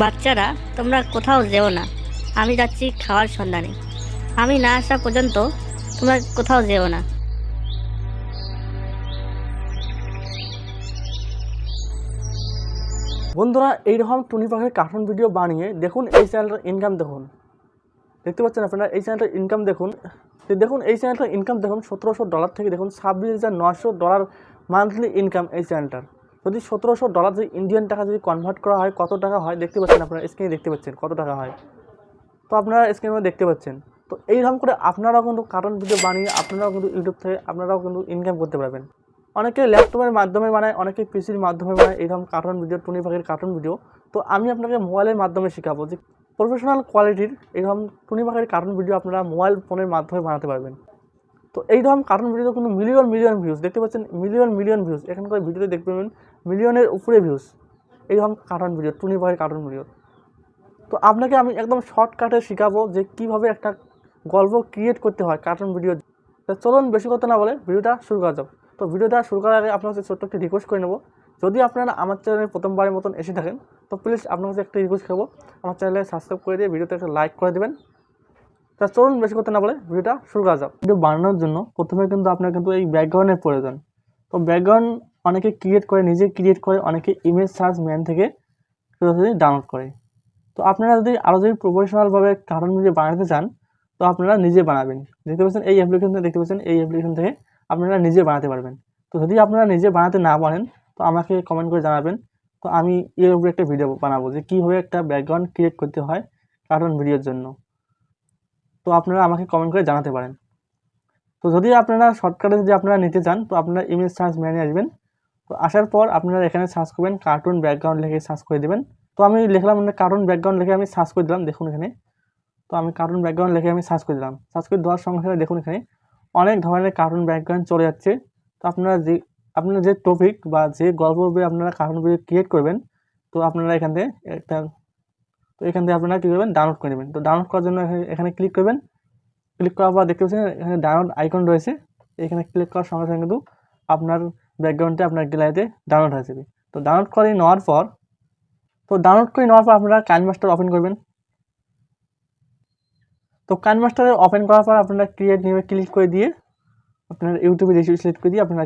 বাচ্চারা তোমরা কোথাও যেও না, আমি যাচ্ছি খাওয়ার সন্ধানে। আমি না আসা পর্যন্ত তোমরা কোথাও যেও না। বন্ধুরা, এইরকম টুনি পাখির কার্টুন ভিডিও বানিয়ে দেখুন এই চ্যানেলটার ইনকাম দেখুন। দেখতে পাচ্ছেন আপনারা এই চ্যানেলটার ইনকাম দেখুন। দেখুন এই চ্যানেলটার ইনকাম দেখুন $1700 থেকে দেখুন $26,900 মান্থলি ইনকাম এই চ্যানেলটার। যদি $1700 যদি ইন্ডিয়ান টাকা যদি কনভার্ট করা হয় কত টাকা হয় দেখতে পাচ্ছেন আপনারা স্ক্রিনে দেখতে পাচ্ছেন কত টাকা হয়। তো আপনারা স্ক্রিনে দেখতে পাচ্ছেন। তো এইরকম করে আপনারাও কিন্তু কার্টুন ভিডিও বানিয়ে আপনারাও কিন্তু ইউটিউব থেকে আপনারাও কিন্তু ইনকাম করতে পারবেন। অনেকে ল্যাপটপের মাধ্যমে বানায়, অনেকে পিসির মাধ্যমে বানায় এইরকম কার্টুন ভিডিও, টুনি পাখির কার্টুন ভিডিও। তো আমি আপনাকে মোবাইলের মাধ্যমে শেখাবো যে প্রফেশনাল কোয়ালিটির এরকম টুনি পাখির কার্টুন ভিডিও আপনারা মোবাইল ফোনের মাধ্যমে বানাতে পারবেন। তো এইরকম কার্টুন ভিডিও কিন্তু মিলিয়ন ভিউজ দেখতে পাচ্ছেন, মিলিয়ন ভিউজ এখানকার ভিডিওতে দেখতে পাবেন, মিলিয়নের উপরে ভিউজ এইরকম কার্টুন ভিডিও, টুনি পাখির কার্টুন ভিডিও। তো আপনাকে আমি একদম শর্টকাটে শেখাবো যে কীভাবে একটা গল্প ক্রিয়েট করতে হয় কার্টুন ভিডিও। তো চলুন বেশি কথা না বলে ভিডিওটা শুরু করা যাক। তো ভিডিওটা শুরু করার আগে আপনার কাছে ছোট্ট একটি রিকোয়েস্ট করে নেবো, যদি আপনারা আমার চ্যানেলে প্রথমবারের মতন এসে থাকেন তো প্লিজ আপনার কাছে একটা রিকোয়েস্ট করবো, আমার চ্যানেলে সাবস্ক্রাইব করে দিয়ে ভিডিওতে একটা লাইক করে দেবেন। তা চলুন বেশি কথা না বলে ভিডিওটা শুরু করা যাক। ভিডিও বানানোর জন্য প্রথমে কিন্তু আপনার কিন্তু এই ব্যাকগ্রাউন্ডের প্রয়োজন। তো ব্যাকগ্রাউন্ড অনেকে ক্রিয়েট করে, নিজে ক্রিয়েট করে, অনেকে ইমেজ সার্চ ম্যান থেকে সরাসরি ডাউনলোড করে। তো আপনারা যদি আরও যদি প্রফেশনালভাবে কার্টুন ভিডিও বানাতে চান তো আপনারা নিজে বানাবেন। দেখতে পাচ্ছেন এই অ্যাপ্লিকেশন, দেখতে পাচ্ছেন এই অ্যাপ্লিকেশন থেকে আপনারা নিজে বানাতে পারবেন। তো যদি আপনারা নিজে বানাতে না পারেন তো আমাকে কমেন্ট করে জানাবেন। তো আমি এর উপরে একটা ভিডিও বানাবো যে কীভাবে একটা ব্যাকগ্রাউন্ড ক্রিয়েট করতে হয় কার্টুন ভিডিওর জন্য। তো আপনারা আমাকে কমেন্ট করে জানাতে পারেন। তো যদি আপনারা শর্টকাটে যদি আপনারা নিতে চান তো আপনারা ইমেজ সার্চ ম্যানে আসবেন। তো আসার পর আপনারা এখানে সার্চ করবেন কার্টুন ব্যাকগ্রাউন্ড লিখে সার্চ করে দেবেন। তো আমি লিখলাম কার্টুন ব্যাকগ্রাউন্ড লিখে আমি সার্চ করে দিলাম, দেখুন এখানে। তো আমি কার্টুন ব্যাকগ্রাউন্ড লিখে আমি সার্চ করে দিলাম। সার্চ করে দেওয়ার সঙ্গে সঙ্গে দেখুন এখানে অনেক ধরনের কার্টুন ব্যাকগ্রাউন্ড চলে যাচ্ছে। তো আপনারা যে টপিক বা যে গল্প আপনারা কার্টুন ভিডিও ক্রিয়েট করবেন তো আপনারা এখান থেকে আপনারা কী করবেন, ডাউনলোড করে নেবেন। তো ডাউনলোড করার জন্য এখানে ক্লিক করবেন। ক্লিক করার পর দেখতে পাচ্ছেন এখানে ডাউনলোড আইকন রয়েছে। এখানে ক্লিক করার সঙ্গে সঙ্গে কিন্তু আপনার ব্যাকগ্রাউন্ডটা আপনার গ্যালারিতে ডাউনলোড হয়ে যাবে। তো ডাউনলোড করে নেওয়ার পর আপনারা কাইনমাস্টার ওপেন করবেন। তো কাইনমাস্টারে ওপেন করার পর আপনারা ক্রিয়েট নিয়ে ক্লিক করে দিয়ে আপনারা ইউটিউবে রেসিপি সিলেক্ট করে দিয়ে আপনারা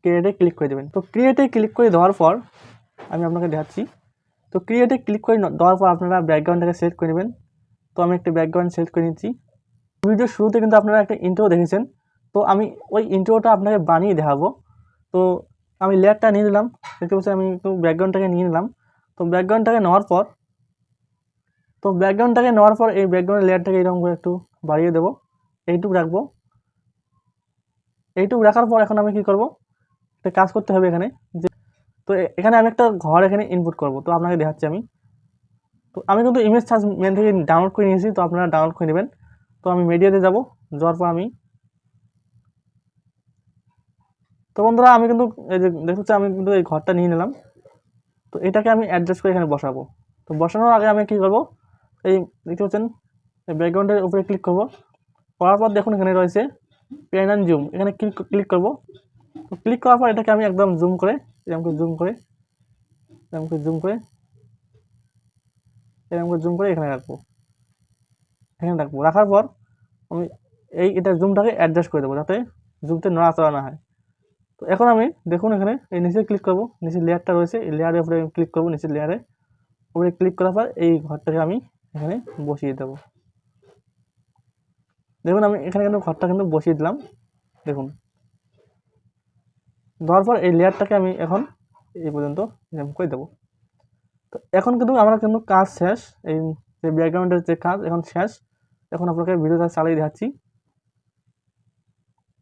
ক্রিয়েটে ক্লিক করে দেবেন। তো ক্রিয়েটে ক্লিক করে দেওয়ার পর আমি আপনাকে দেখাচ্ছি। তো ক্রিয়েটে ক্লিক করে দেওয়ার পর আপনারা ব্যাকগ্রাউন্ডটাকে সিলেক্ট করে নেবেন। তো আমি একটা ব্যাকগ্রাউন্ড সিলেক্ট করে নিচ্ছি। ভিডিওর শুরুতে কিন্তু আপনারা একটা ইন্ট্রো দেখেছেন। তো আমি ওই ইন্ট্রোটা আপনাকে বানিয়ে দেখাবো। তো আমি লেয়ারটা নিয়ে নিলাম, দেখতে পাচ্ছি আমি একটু ব্যাকগ্রাউন্ডটাকে নিয়ে নিলাম। তো ব্যাকগ্রাউন্ডটাকে নেওয়ার পর এই ব্যাকগ্রাউন্ড লেয়ারটাকে এরকম করে একটু বাড়িয়ে দেবো, এইটুকু রাখবো। এইটুকু রাখার পর এখন আমি কী করবো, একটা কাজ করতে হবে এখানে যে তো এখানে আমি একটা ঘর এখানে ইনপুট করব। তো আপনাকে দেখাচ্ছি আমি। তো আমি কিন্তু ইমেজ সার্চ মেন থেকে ডাউনলোড করে নিয়েছি, তো আপনারা ডাউনলোড করে নেবেন। তো আমি মিডিয়াতে যাব, যাওয়ার পর তো বন্ধুরা আমি কিন্তু এই যে দেখতে আমি কিন্তু এই ঘরটা নিয়ে নিলাম। তো এটাকে আমি অ্যাডজাস্ট করে এখানে বসাবো। তো বসানোর আগে আমি কী করবো, এই দেখতে পাচ্ছেন এই ব্যাকগ্রাউন্ডের উপরে ক্লিক করব। করার পর দেখুন এখানে রয়েছে প্যান অ্যান্ড জুম, এখানে ক্লিক করব। তো ক্লিক করার পর এটাকে আমি একদম জুম করে এখানে রাখবো। রাখার পর আমি এটা জুমটাকে অ্যাডজাস্ট করে দেবো যাতে জুমতে নড়াচড়া না হয়। তো এখন আমি দেখুন এখানে এই নিচে ক্লিক করব, নিচে লেয়ারটা রয়েছে এই লেয়ারের উপরে ক্লিক করব, নিচের লেয়ারে উপরে ক্লিক করার পর এই ঘরটাকে আমি এখানে বসিয়ে দেবো। দেখুন আমি এখানে কিন্তু ঘরটা কিন্তু বসিয়ে দিলাম। দেখুন দেওয়ার পর এই লেয়ারটাকে আমি এখন এই পর্যন্ত করে দেবো। তো এখন কিন্তু আমার কিন্তু কাজ শেষ, এই যে ব্যাকগ্রাউন্ডের যে কাজ এখন শেষ। এখন আপনাকে ভিডিওটা চালিয়ে দেখাচ্ছি।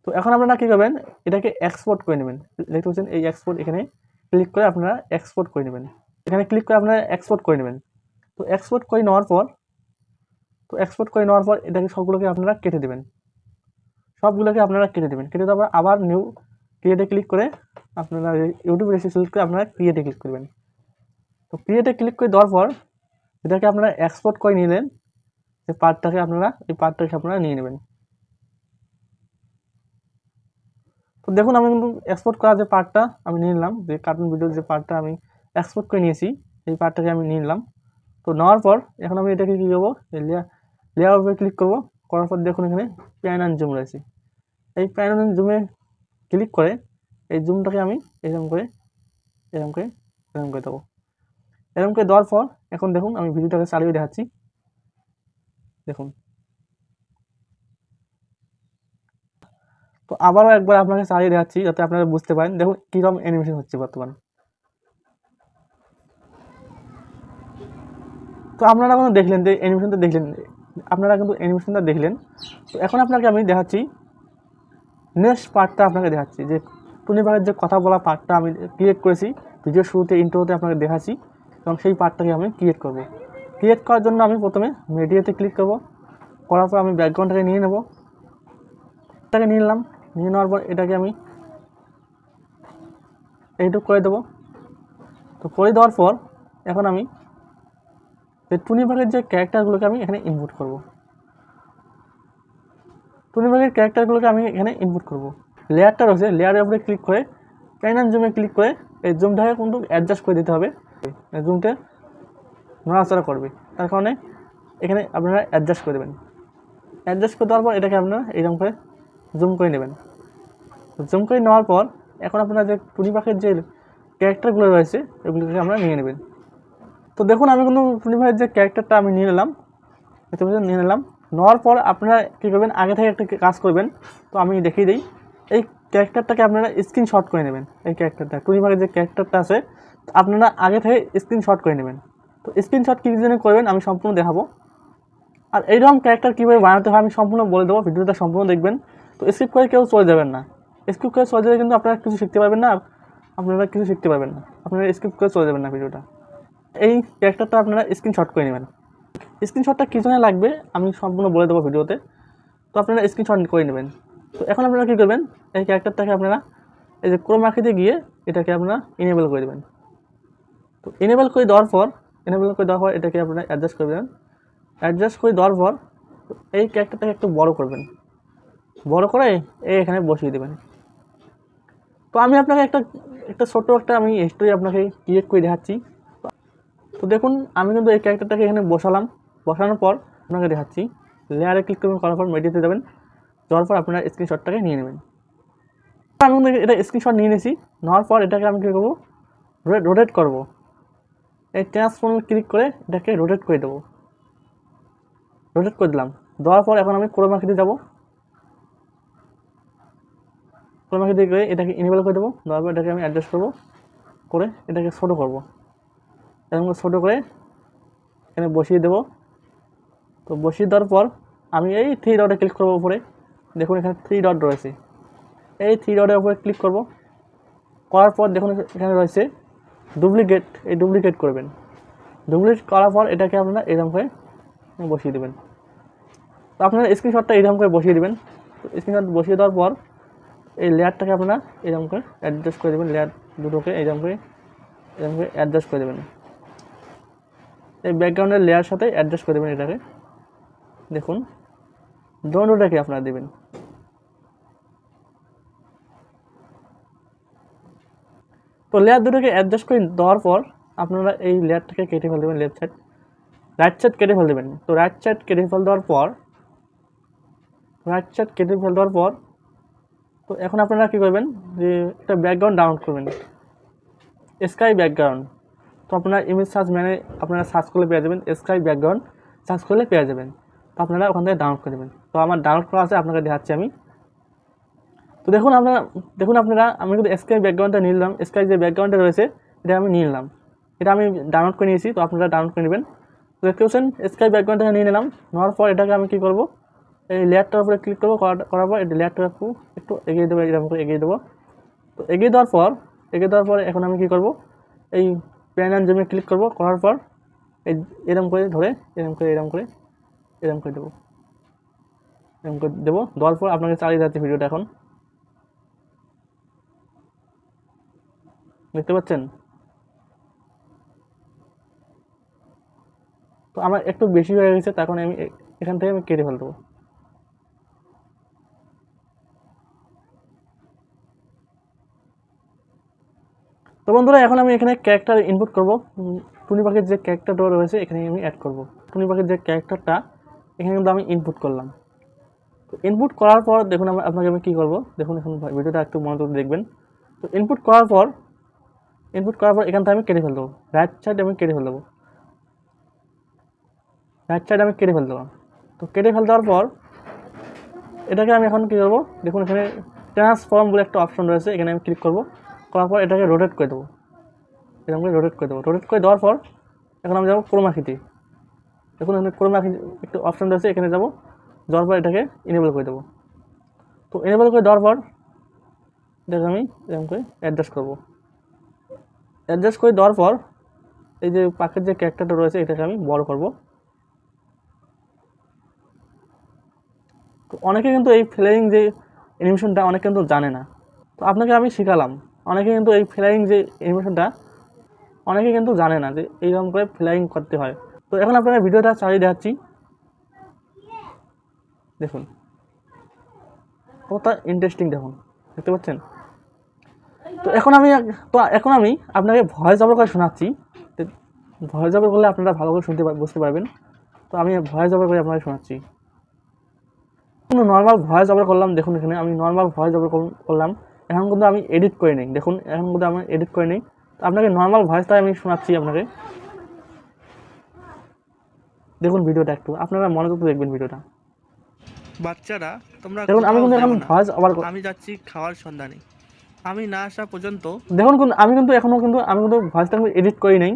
তো এখন আপনারা কী করবেন, এটাকে এক্সপোর্ট করে নেবেন। দেখতে পাচ্ছেন এই এক্সপোর্ট, এখানে ক্লিক করে আপনারা এক্সপোর্ট করে নেবেন। তো এক্সপোর্ট করে নেওয়ার পর এটাকে সবগুলোকে আপনারা কেটে দেবেন। কেটে দেওয়ার পর আবার নিউ ক্রিয়েটে ক্লিক করে আপনারা ইউটিউব রেসিপি সিলেক্ট করে আপনারা ক্রিয়েটে ক্লিক করবেন। তো ক্রিয়েটে ক্লিক করে দেওয়ার পর এটাকে আপনারা এক্সপোর্ট করে নিলেন, এই পার্টটাকে আপনারা নিয়ে নেবেন। তো দেখুন আমি কিন্তু এক্সপোর্ট করা যে পার্টটা আমি নিয়ে নিলাম, যে কার্টুন ভিডিওর যে পার্টটা আমি এক্সপোর্ট করে নিয়েছি এই পার্টটাকে আমি নিয়ে নিলাম। তো নেওয়ার পর এখন আমি এটাকে কী করবো, লেয়ার উপরে ক্লিক করবো, করার পর দেখুন এখানে প্যান অ্যান্ড জুম রয়েছে। এই প্যান অ্যান্ড জুমে ক্লিক করে এই জুমটাকে আমি এরকম করে এরকম করে এরকম করে দেবো। এরকম করে দেওয়ার পর এখন দেখুন আমি ভিডিওটাকে চালিয়ে দেখাচ্ছি। দেখুন, তো আবারও একবার আপনাকে চালিয়ে দেখাচ্ছি যাতে আপনারা বুঝতে পারেন। দেখুন কীরকম অ্যানিমেশন হচ্ছে বর্তমান। তো আপনারা কিন্তু দেখলেন যে অ্যানিমেশনটা দেখলেন, আপনারা কিন্তু অ্যানিমেশনটা দেখলেন। তো এখন আপনাকে আমি দেখাচ্ছি নেক্সট পার্টটা, আপনাকে দেখাচ্ছি যে টুনি পাখির যে কথা বলা পার্টটা আমি ক্রিয়েট করেছি ভিডিওর শুরুতে, ইন্ট্রোতে আপনাকে দেখাচ্ছি, এবং সেই পার্টটাকে আমি ক্রিয়েট করব। ক্রিয়েট করার জন্য আমি প্রথমে মিডিয়াতে ক্লিক করব, করার পর আমি ব্যাকগ্রাউন্ডটাকে নিয়ে নেব, এটাকে নিয়ে নিলাম। নিয়ে নেওয়ার পর এটাকে আমি এইটুকু করে দেবো। তো করে দেওয়ার পর এখন আমি এই টুনি পাখির যে ক্যারেক্টারগুলোকে আমি এখানে ইনপুট করব। টুনি পাখির ক্যারেক্টারগুলোকে আমি এখানে ইনপুট করব। লেয়ারটা রয়েছে, লেয়ারের উপরে ক্লিক করে প্যান অ্যান্ড জুমে ক্লিক করে এই জুমটাকে কিন্তু অ্যাডজাস্ট করে দিতে হবে। জুমটা নড়াচড়া করবে, তার কারণে এখানে আপনারা অ্যাডজাস্ট করে দেবেন। অ্যাডজাস্ট করে দেওয়ার পর এটাকে আপনারা এইরকম করে জুম করে নেবেন। জুম করে নেওয়ার পর এখন আপনারা যে টুনি পাখির যে ক্যারেক্টারগুলো রয়েছে এগুলোকে আমরা নিয়ে নেবেন। তো দেখুন আমি কিন্তু টুনি পাখির যে ক্যারেক্টারটা আমি নিয়ে নিলাম, নিয়ে নিলাম। নেওয়ার পর আপনারা কী করবেন, আগে থেকে একটা কাজ করবেন। তো আমি দেখিয়ে দিই, এই ক্যারেক্টারটাকে আপনারা স্ক্রিনশট করে নেবেন। এই ক্যারেক্টারটা টুনি পাখির যে ক্যারেক্টারটা আছে আপনারা আগে থেকে স্ক্রিনশট করে নেবেন। তো স্ক্রিনশট কী জন্য করবেন আমি সম্পূর্ণ দেখাবো। আর এইরকম ক্যারেক্টার কীভাবে বানাতে হয় আমি সম্পূর্ণ বলে দেবো, ভিডিওটা সম্পূর্ণ দেখবেন। তো স্কিপ করে কেউ চলে যাবেন না, স্কিপ করে চলে যাবে কিন্তু আপনারা কিছু শিখতে পারবেন না, আপনারা কিছু শিখতে পারবেন না, আপনারা স্কিপ করে চলে যাবেন না ভিডিওটা। এই ক্যারেক্টারটা আপনারা স্ক্রিনশট করে নেবেন। স্ক্রিনশটটা কী জন্য লাগবে আমি সম্পূর্ণ বলে দেবো ভিডিওতে, তো আপনারা স্ক্রিনশট করে নেবেন। তো এখন আপনারা কী করবেন, এই ক্যারেক্টারটাকে আপনারা এই যে ক্রোমাকিতে গিয়ে এটাকে আপনারা ইনেবল করে দেবেন। তো ইনেবল করে দেওয়ার পর এটাকে আপনারা অ্যাডজাস্ট করে দেবেন। অ্যাডজাস্ট করে দেওয়ার পর এই ক্যারেক্টারটাকে একটু বড় করবেন, বড় করে এই এখানে বসিয়ে দেবেন। তো আমি আপনাকে একটা ছোট্ট একটা আমি স্টোরি আপনাকে ক্রিয়েট করে দেখাচ্ছি। তো দেখুন আমি কিন্তু এই ক্যারেক্টারটাকে এখানে বসালাম, বসানোর পর আপনাকে দেখাচ্ছি। লেয়ারে ক্লিক করবেন, করার পর মেডিতে যাবেন, যাওয়ার পর আপনারা স্ক্রিনশটটাকে নিয়ে নেবেন। আমি কিন্তু এটা স্ক্রিনশট নিয়ে নিয়েছি। নেওয়ার পর এটাকে আমি কী করবো, রোটেট করবো। এই ট্রান্সফর্মে ক্লিক করে এটাকে রোটেট করে দেবো। রোটেট করে দিলাম, দেওয়ার পর এখন আমি ক্রোমাকিতে যাবো, ক্রোমাকিতে গিয়ে এটাকে ইনেবল করে দেবো। দেওয়ার পর এটাকে আমি অ্যাডজাস্ট করবো, করে এটাকে ছোটো করবো, এরকম ছোটো করে এখানে বসিয়ে দেবো। তো বসিয়ে দেওয়ার পর আমি এই 3 ডটে ক্লিক করবো উপরে, দেখুন এখানে 3 ডট রয়েছে, এই 3 ডটের উপরে ক্লিক করব। করার পর দেখুন এখানে রয়েছে ডুপ্লিকেট, এই ডুপ্লিকেট করবেন। ডুপ্লিকেট করার পর এটাকে আপনারা এরকম করে বসিয়ে দেবেন। তো আপনারা স্ক্রিনশটটা এরকম করে বসিয়ে দেবেন। তো স্ক্রিনশট বসিয়ে দেওয়ার পর এই লেয়ারটাকে আপনারা এরকম করে অ্যাডজাস্ট করে দেবেন, লেয়ার দুটোকে এরকম করে অ্যাডজাস্ট করে দেবেন। এই ব্যাকগ্রাউন্ডের লেয়ার সাথে অ্যাডজাস্ট করে দেবেন এটাকে। দেখুন দুটোটাকে আপনারা দেবেন। তো লেয়ার দুটোকে অ্যাডজাস্ট করে দেওয়ার পর আপনারা এই লেয়ারটাকে কেটে ফেল দেবেন, লেফট সাইড রাইট সাইড কেটে ফেল দেবেন। তো রাইট সাইড কেটে ফেল দেওয়ার পর তো এখন আপনারা কী করবেন, যে একটা ব্যাকগ্রাউন্ড ডাউনলোড করবেন, স্কাই ব্যাকগ্রাউন্ড। তো আপনারা ইমেজ সার্চ ম্যানে আপনারা সার্চ করলে পেয়ে যাবেন, স্কাই ব্যাকগ্রাউন্ড সার্চ করলে পেয়ে যাবেন। তো আপনারা ওখান থেকে ডাউনলোড করে দেবেন। তো আমার ডাউনলোড করা আছে, আপনাকে দেখাচ্ছি আমি। তো দেখুন আপনারা আমি কিন্তু স্কাই ব্যাকগ্রাউন্ডটা নিয়ে নিলাম, স্কাই যে ব্যাকগ্রাউন্ডটা রয়েছে এটা আমি নিয়ে নিলাম, এটা আমি ডাউনলোড করে নিয়েছি। তো আপনারা ডাউনলোড করে নেবেন। তো দেখতে পাচ্ছেন স্কাই ব্যাকগ্রাউন্ডটা নিয়ে নিলাম। নেওয়ার পর এটাকে আমি কী করবো, এই লেয়ারটার উপরে ক্লিক করবো, করার পর এই লেয়ারটা একটু এগিয়ে দেবো, এরকম করে এগিয়ে দেবো। তো এগিয়ে দেওয়ার পর এখন আমি কী করবো, এই প্যান অ্যান্ড জুমে ক্লিক করবো, করার পর এই এরকম করে ধরে এরকম করে দেবো। দেওয়ার পর আপনাকে চালিয়ে যাচ্ছে ভিডিওটা। এখন দেখতে পাচ্ছেন, তো আমার একটু বেশি হয়ে গেছে, তখন আমি এখান থেকে আমি কেটে ফেল দেবো। তো বন্ধুরা এখন আমি এখানে ক্যারেক্টার ইনপুট করবো। টুনি পাখির যে ক্যারেক্টারটা রয়েছে এখানে আমি অ্যাড করব। টুনি পাখির যে ক্যারেক্টারটা এখানে কিন্তু আমি ইনপুট করলাম। তো ইনপুট করার পর দেখুন আপনাকে আমি কী করবো, দেখুন এখন ভিডিওটা একটু মনোযোগ দেখবেন। তো ইনপুট করার পর এখান থেকে আমি কেটে ফেল দেবো, রাইট সাইড আমি কেটে ফেল দেবো, তো কেটে ফেল দেওয়ার পর এটাকে আমি এখন কী করবো, দেখুন এখানে ট্রান্সফর্ম বলে একটা অপশন রয়েছে, এখানে আমি ক্লিক করবো। করার পর এটাকে রোটেট করে দেবো, এরকম করে রোটেট করে দেওয়ার পর এখন আমি যাবো ক্রোমাকিতে। দেখুন এখানে ক্রোমাকি একটু অপশন রয়েছে, এখানে যাবো, যাওয়ার পর এটাকে ইনেবল করে দেবো। তো ইনেবল করে দেওয়ার পর এটাকে আমি এরকম করে অ্যাডজাস্ট করে দেওয়ার পর এই যে পাখির যে ক্যারেক্টারটা রয়েছে এটাকে আমি বড় করব। তো অনেকে কিন্তু এই ফ্লাইং যে অ্যানিমেশনটা অনেকে কিন্তু জানে না, তো আপনাকে আমি শেখালাম। অনেকে কিন্তু এই ফ্লাইং যে অ্যানিমেশনটা অনেকে কিন্তু জানে না যে এইরকম করে ফ্লাইং করতে হয়। তো এখন আপনাকে ভিডিওটা চালিয়ে দেখাচ্ছি, দেখুন কতটা ইন্টারেস্টিং, দেখুন দেখতে পাচ্ছেন। তো এখন আমি আপনাকে ভয়েস ওভার করে শোনাচ্ছি। ভয়েস ওভার করলে আপনারা ভালো করে বুঝতে পারবেন। তো আমি ভয়েস ওভার করে আপনাকে শোনাচ্ছি। নর্মাল ভয়েস ওভার করলাম, দেখুন এখানে আমি নর্মাল ভয়েস ওভার করলাম। এখন কিন্তু আমি এডিট করে নিই, দেখুন এখন কিন্তু আমি এডিট করে নিই। তো আপনাকে নর্মাল ভয়েসটা আমি শোনাচ্ছি আপনাকে, দেখুন ভিডিওটা একটু আপনারা মনোযোগ দিয়ে দেখবেন ভিডিওটা। বাচ্চারা তোমরা দেখুন আমি কিন্তু এখন যেও না। ভয়েস ওভার আমি যাচ্ছি খাওয়ার সন্ধানে, আমি না আসা পর্যন্ত। দেখুন আমি কিন্তু ভয়েসটা এডিট করি নাই,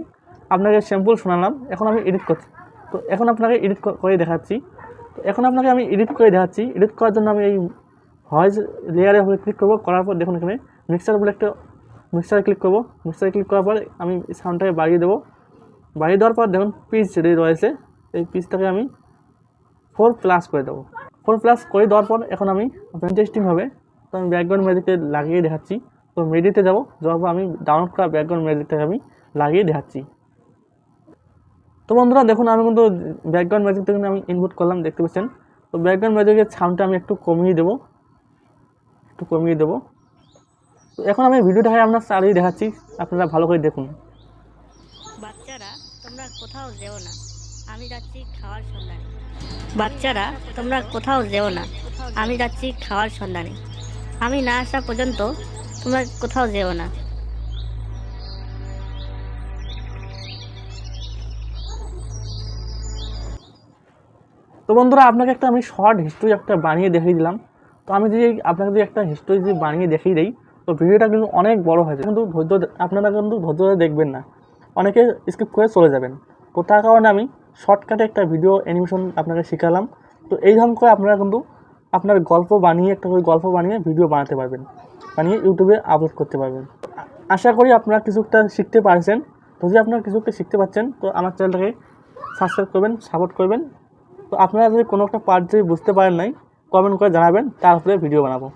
আপনাকে স্যাম্পল শোনালাম। এখন আমি এডিট করছি, তো এখন আপনাকে এডিট করে দেখাচ্ছি। তো এখন আপনাকে আমি এডিট করার জন্য আমি এই ভয়েস লেয়ারে ক্লিক করবো। করার পর দেখুন এখানে মিক্সার বলে একটা মিক্সারে ক্লিক করবো। মিক্সারে ক্লিক করার পর আমি সাউন্ডটাকে বাড়িয়ে দেবো। বাড়িয়ে দেওয়ার পর দেখুন পিচ রয়েছে, এই পিচটাকে আমি 4+ করে দেবো। 4+ করে দেওয়ার পর এখন আমি ইন্টারেস্টিং হবে, তো আমি ব্যাকগ্রাউন্ড ম্যাজিককে লাগিয়ে দেখাচ্ছি। তো মেডিতে যাবো, যাওয়ার পর আমি ডাউনলোড করা ব্যাকগ্রাউন্ড ম্যাজিকটাকে আমি লাগিয়ে দেখাচ্ছি। তো বন্ধুরা দেখুন আমি কিন্তু ব্যাকগ্রাউন্ড ম্যাজিকটা কিন্তু আমি ইনপুট করলাম, দেখতে পাচ্ছেন। তো ব্যাকগ্রাউন্ড ম্যাজিকের সাউন্ডটা আমি একটু কমিয়ে দেবো। তো এখন আমি ভিডিওটাকে আপনার চালিয়ে দেখাচ্ছি, আপনারা ভালো করে দেখুন। বাচ্চারা তোমরা কোথাও যেও না, আমি যাচ্ছি খাওয়ার সন্ধানে। বাচ্চারা তোমরা কোথাও যেও না, আমি যাচ্ছি খাওয়ার সন্ধানে। আমি না আসা পর্যন্ত তোমরা কোথাও যেও না। তো বন্ধুরা আপনাকে একটা আমি শর্ট হিস্ট্রি একটা বানিয়ে দেখিয়ে দিলাম। তো আমি যদি আপনাকে যদি একটা হিস্ট্রি যদি বানিয়ে দেখিয়ে দিই, তো ভিডিওটা কিন্তু অনেক বড় হয়ে যায়, কিন্তু আপনারা কিন্তু ধৈর্য ধরে দেখবেন না, অনেকে স্কিপ করে চলে যাবেন। তো তার কারণে আমি শর্টকাটে একটা ভিডিও অ্যানিমেশন আপনাকে শেখালাম। তো এই ধরনের করে আপনারা কিন্তু আপনার গল্প বানিয়ে ভিডিও বানাতে পারবেন, বানিয়ে ইউটিউবে আপলোড করতে পারবেন। আশা করি আপনারা কিছু একটা শিখতে পারছেন। তো যদি আপনারা কিছু একটা শিখতে পারছেন, তো আমার চ্যানেলটাকে সাবস্ক্রাইব করবেন, সাপোর্ট করবেন। তো আপনারা যদি কোনো একটা পার্ট যদি বুঝতে পারেন নাই, কমেন্ট করে জানাবেন, তারপরে ভিডিও বানাবো।